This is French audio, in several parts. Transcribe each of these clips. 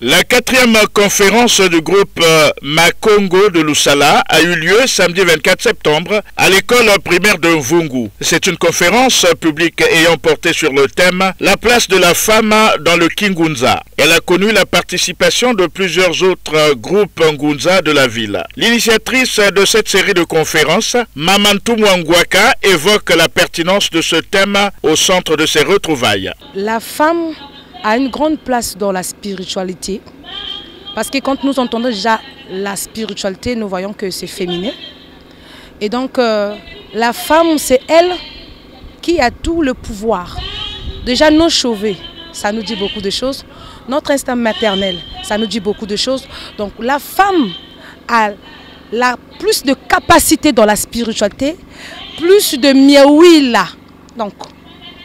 La 4e conférence du groupe Makongo de Lusala a eu lieu samedi 24 septembre à l'école primaire de Mvungu. C'est une conférence publique ayant porté sur le thème « La place de la femme dans le Kingunza ». Elle a connu la participation de plusieurs autres groupes Ngunza de la ville. L'initiatrice de cette série de conférences, Mamantou Mwangwaka, évoque la pertinence de ce thème au centre de ses retrouvailles. La femme a une grande place dans la spiritualité, parce que quand nous entendons déjà la spiritualité, nous voyons que c'est féminin. Et donc la femme, c'est elle qui a tout le pouvoir. Déjà nos cheveux, ça nous dit beaucoup de choses. Notre instinct maternel, ça nous dit beaucoup de choses. Donc la femme a plus de capacité dans la spiritualité, plus de miawila, donc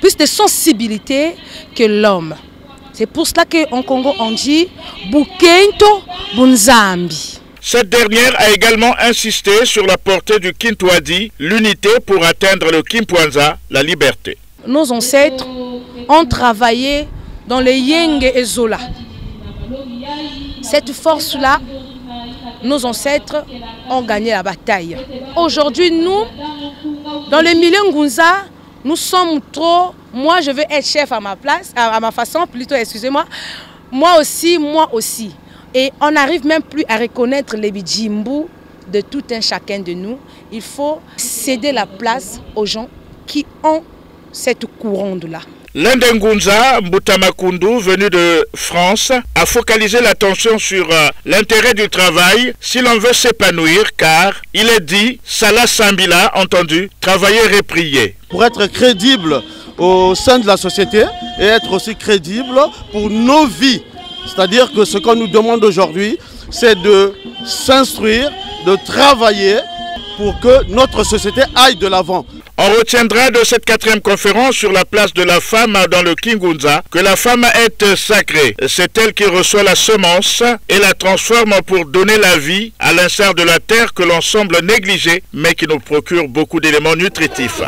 plus de sensibilité que l'homme. C'est pour cela qu'en Congo on dit Bukento Bunzambi. Cette dernière a également insisté sur la portée du Kintwadi, l'unité pour atteindre le Kimpwanza, la liberté. Nos ancêtres ont travaillé dans les Yenge et Zola. Cette force-là, nos ancêtres ont gagné la bataille. Aujourd'hui, nous, dans le milieu Ngunza, nous sommes trop. Moi, je veux être chef à ma place, à ma façon, plutôt, excusez-moi. Moi aussi. Et on n'arrive même plus à reconnaître les bijimbu de tout un chacun de nous. Il faut céder la place aux gens qui ont cette couronne-là. L'Indengunza Mbutamakundu, venu de France, a focalisé l'attention sur l'intérêt du travail si l'on veut s'épanouir, car il est dit, Salah Sambila, entendu, travailler et prier. Pour être crédible au sein de la société et être aussi crédible pour nos vies. C'est-à-dire que ce qu'on nous demande aujourd'hui, c'est de s'instruire, de travailler pour que notre société aille de l'avant. On retiendra de cette 4e conférence sur la place de la femme dans le Kingunza que la femme est sacrée. C'est elle qui reçoit la semence et la transforme pour donner la vie, à l'instar de la terre que l'on semble négliger, mais qui nous procure beaucoup d'éléments nutritifs.